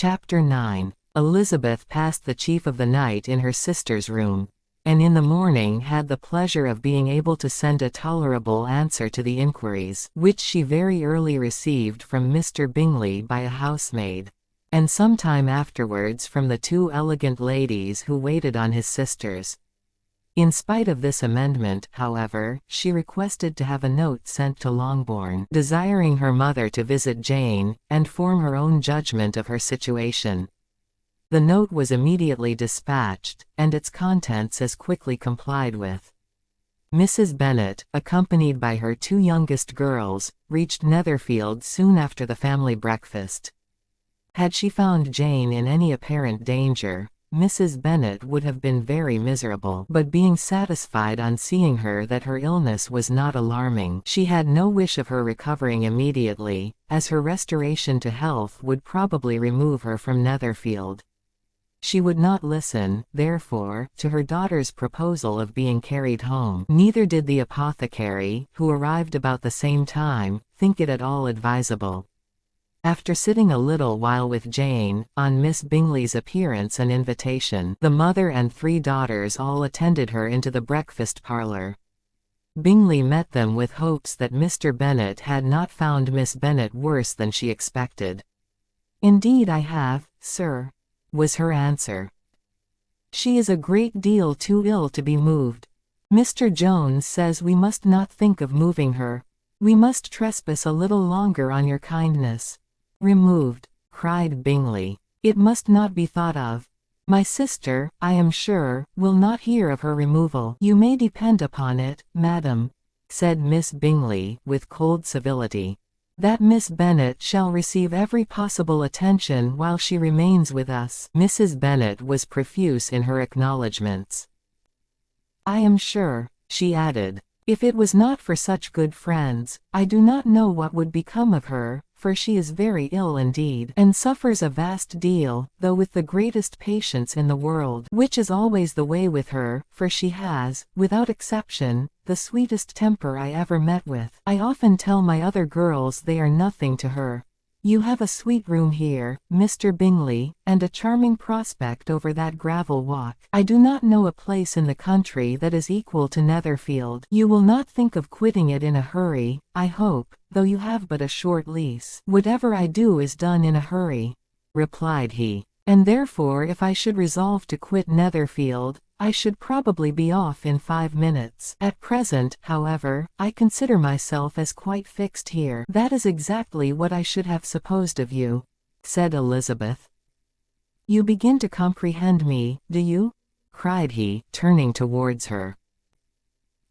Chapter 9. Elizabeth passed the chief of the night in her sister's room, and in the morning had the pleasure of being able to send a tolerable answer to the inquiries which she very early received from Mr. Bingley by a housemaid, and some time afterwards from the two elegant ladies who waited on his sisters. In spite of this amendment, however, she requested to have a note sent to Longbourn, desiring her mother to visit Jane, and form her own judgment of her situation. The note was immediately dispatched, and its contents as quickly complied with. Mrs. Bennet, accompanied by her two youngest girls, reached Netherfield soon after the family breakfast. Had she found Jane in any apparent danger, Mrs. Bennet would have been very miserable, but being satisfied on seeing her that her illness was not alarming, she had no wish of her recovering immediately, as her restoration to health would probably remove her from Netherfield. She would not listen, therefore, to her daughter's proposal of being carried home. Neither did the apothecary, who arrived about the same time, think it at all advisable. After sitting a little while with Jane, on Miss Bingley's appearance and invitation, the mother and three daughters all attended her into the breakfast parlour. Bingley met them with hopes that Mr. Bennet had not found Miss Bennet worse than she expected. "Indeed I have, sir," was her answer. "She is a great deal too ill to be moved. Mr. Jones says we must not think of moving her. We must trespass a little longer on your kindness." "Removed," cried Bingley. "It must not be thought of. My sister, I am sure, will not hear of her removal." "You may depend upon it, madam," said Miss Bingley, with cold civility, "that Miss Bennet shall receive every possible attention while she remains with us." Mrs. Bennet was profuse in her acknowledgments. "I am sure," she added, "if it was not for such good friends, I do not know what would become of her, for she is very ill indeed, and suffers a vast deal, though with the greatest patience in the world, which is always the way with her, for she has, without exception, the sweetest temper I ever met with. I often tell my other girls they are nothing to her. You have a sweet room here, Mr. Bingley, and a charming prospect over that gravel walk. I do not know a place in the country that is equal to Netherfield. You will not think of quitting it in a hurry, I hope, though you have but a short lease." "Whatever I do is done in a hurry," replied he, "and therefore if I should resolve to quit Netherfield, I should probably be off in 5 minutes. At present, however, I consider myself as quite fixed here." "That is exactly what I should have supposed of you," said Elizabeth. "You begin to comprehend me, do you?" cried he, turning towards her.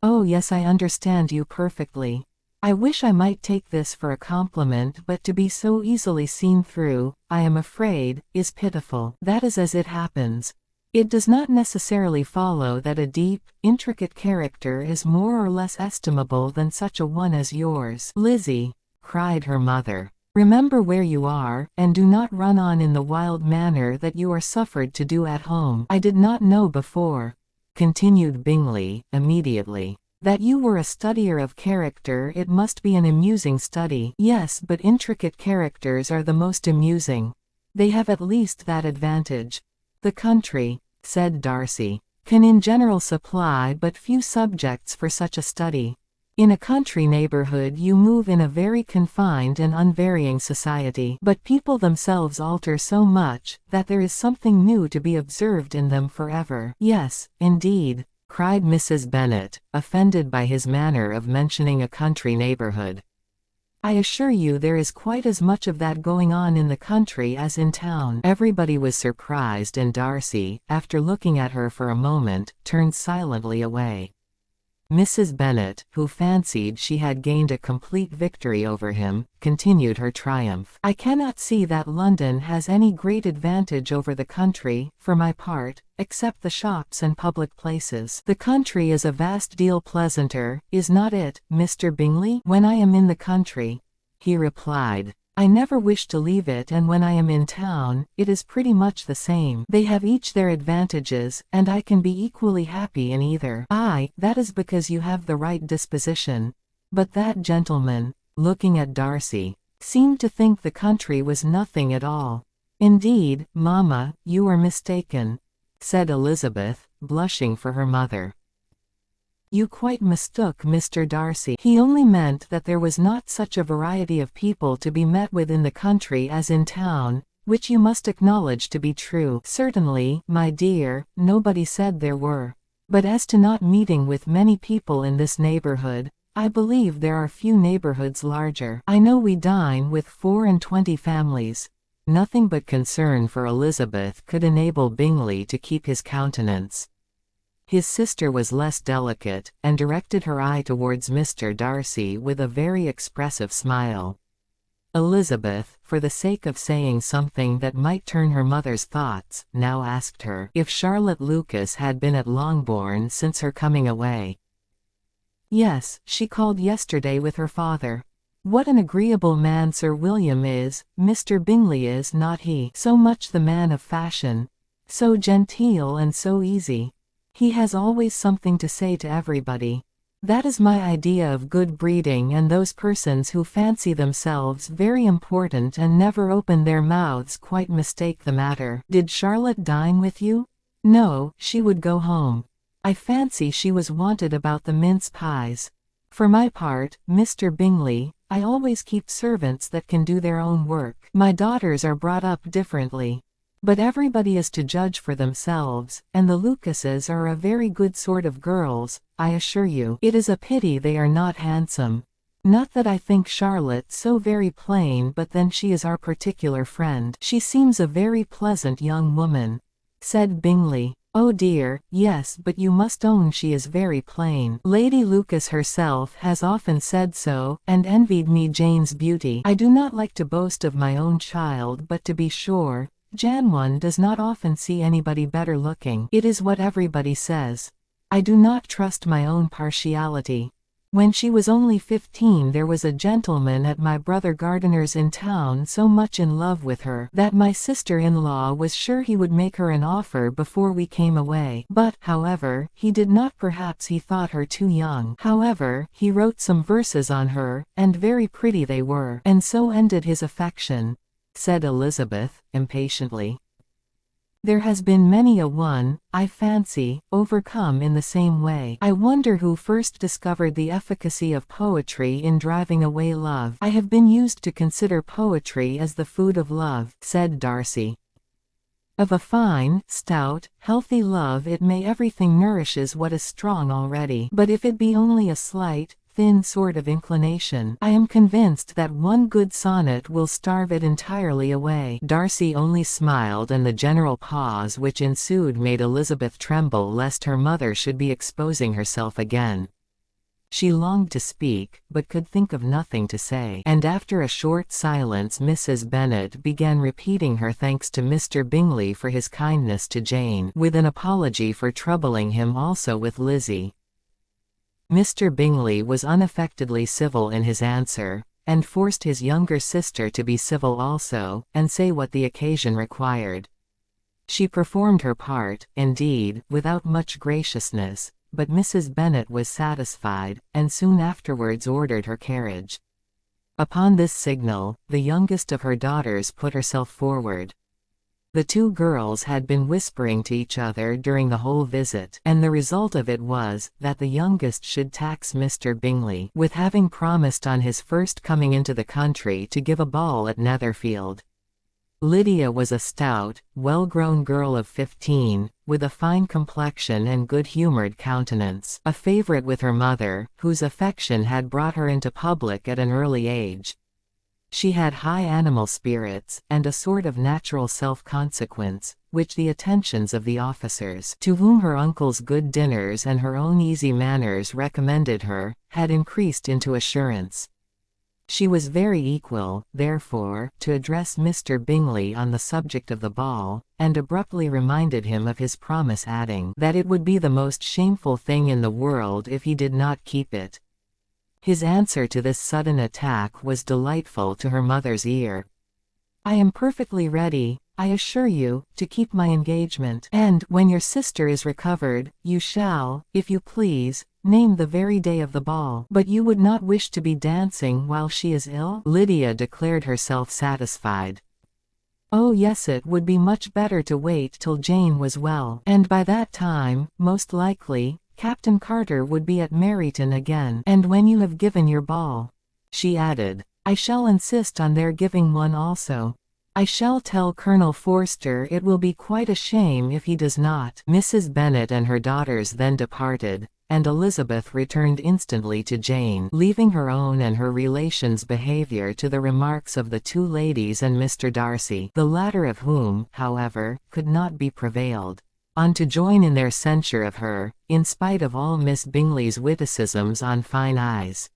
"Oh yes, I understand you perfectly. I wish I might take this for a compliment, but to be so easily seen through, I am afraid, is pitiful. That is as it happens. It does not necessarily follow that a deep, intricate character is more or less estimable than such a one as yours." "Lizzie," cried her mother, "remember where you are, and do not run on in the wild manner that you are suffered to do at home. I did not know before," continued Bingley, immediately, "that you were a studier of character. It must be an amusing study." "Yes, but intricate characters are the most amusing. They have at least that advantage. The country," said Darcy, "can in general supply but few subjects for such a study. In a country neighborhood you move in a very confined and unvarying society, but people themselves alter so much, that there is something new to be observed in them forever." "Yes, indeed," cried Mrs. Bennet, offended by his manner of mentioning a country neighborhood. "I assure you there is quite as much of that going on in the country as in town." Everybody was surprised, and Darcy, after looking at her for a moment, turned silently away. Mrs. Bennet, who fancied she had gained a complete victory over him, continued her triumph. "I cannot see that London has any great advantage over the country, for my part, except the shops and public places." "The country is a vast deal pleasanter, is not it, Mr. Bingley?" "When I am in the country," he replied, "I never wish to leave it, and when I am in town, it is pretty much the same. They have each their advantages, and I can be equally happy in either." "Aye, that is because you have the right disposition. But that gentleman," looking at Darcy, "seemed to think the country was nothing at all." "Indeed, mamma, you are mistaken," said Elizabeth, blushing for her mother. "You quite mistook Mr. Darcy. He only meant that there was not such a variety of people to be met with in the country as in town, which you must acknowledge to be true." "Certainly, my dear, nobody said there were. But as to not meeting with many people in this neighborhood, I believe there are few neighborhoods larger. I know we dine with 24 families." Nothing but concern for Elizabeth could enable Bingley to keep his countenance. His sister was less delicate, and directed her eye towards Mr. Darcy with a very expressive smile. Elizabeth, for the sake of saying something that might turn her mother's thoughts, now asked her if Charlotte Lucas had been at Longbourn since her coming away. "Yes, she called yesterday with her father. What an agreeable man Sir William is, Mr. Bingley is not he? So much the man of fashion. So genteel and so easy. He has always something to say to everybody. That is my idea of good breeding, and those persons who fancy themselves very important and never open their mouths quite mistake the matter." "Did Charlotte dine with you?" "No, she would go home. I fancy she was wanted about the mince pies. For my part, Mr. Bingley, I always keep servants that can do their own work. My daughters are brought up differently. But everybody is to judge for themselves, and the Lucases are a very good sort of girls, I assure you. It is a pity they are not handsome. Not that I think Charlotte so very plain, but then she is our particular friend." "She seems a very pleasant young woman," said Bingley. "Oh dear, yes, but you must own she is very plain. Lady Lucas herself has often said so, and envied me Jane's beauty. I do not like to boast of my own child, but to be sure, one does not often see anybody better looking. It is what everybody says. I do not trust my own partiality. When she was only 15 there was a gentleman at my brother Gardiner's in town so much in love with her, that my sister-in-law was sure he would make her an offer before we came away. But, however, he did not. Perhaps he thought her too young. However, he wrote some verses on her, and very pretty they were. And so ended his affection," said Elizabeth, impatiently. "There has been many a one, I fancy, overcome in the same way. I wonder who first discovered the efficacy of poetry in driving away love." "I have been used to consider poetry as the food of love," said Darcy. "Of a fine, stout, healthy love it may everything nourishes what is strong already. But if it be only a slight, thin sort of inclination, I am convinced that one good sonnet will starve it entirely away." Darcy only smiled, and the general pause which ensued made Elizabeth tremble lest her mother should be exposing herself again. She longed to speak, but could think of nothing to say, and after a short silence Mrs. Bennet began repeating her thanks to Mr. Bingley for his kindness to Jane, with an apology for troubling him also with Lizzie. Mr. Bingley was unaffectedly civil in his answer, and forced his younger sister to be civil also, and say what the occasion required. She performed her part, indeed, without much graciousness, but Mrs. Bennet was satisfied, and soon afterwards ordered her carriage. Upon this signal, the youngest of her daughters put herself forward. The two girls had been whispering to each other during the whole visit, and the result of it was, that the youngest should tax Mr. Bingley with having promised on his first coming into the country to give a ball at Netherfield. Lydia was a stout, well-grown girl of 15, with a fine complexion and good-humored countenance, a favorite with her mother, whose affection had brought her into public at an early age. She had high animal spirits, and a sort of natural self-consequence, which the attentions of the officers, to whom her uncle's good dinners and her own easy manners recommended her, had increased into assurance. She was very equal, therefore, to address Mr. Bingley on the subject of the ball, and abruptly reminded him of his promise, adding that it would be the most shameful thing in the world if he did not keep it. His answer to this sudden attack was delightful to her mother's ear. "I am perfectly ready, I assure you, to keep my engagement, and, when your sister is recovered, you shall, if you please, name the very day of the ball." "But you would not wish to be dancing while she is ill?" Lydia declared herself satisfied. Oh yes, it would be much better to wait till Jane was well, and by that time, most likely, Captain Carter would be at Meryton again. And when you have given your ball, she added, I shall insist on their giving one also. I shall tell Colonel Forster it will be quite a shame if he does not." Mrs. Bennet and her daughters then departed, and Elizabeth returned instantly to Jane, leaving her own and her relations' behaviour to the remarks of the two ladies and Mr. Darcy, the latter of whom, however, could not be prevailed on to join in their censure of her, in spite of all Miss Bingley's witticisms on fine eyes.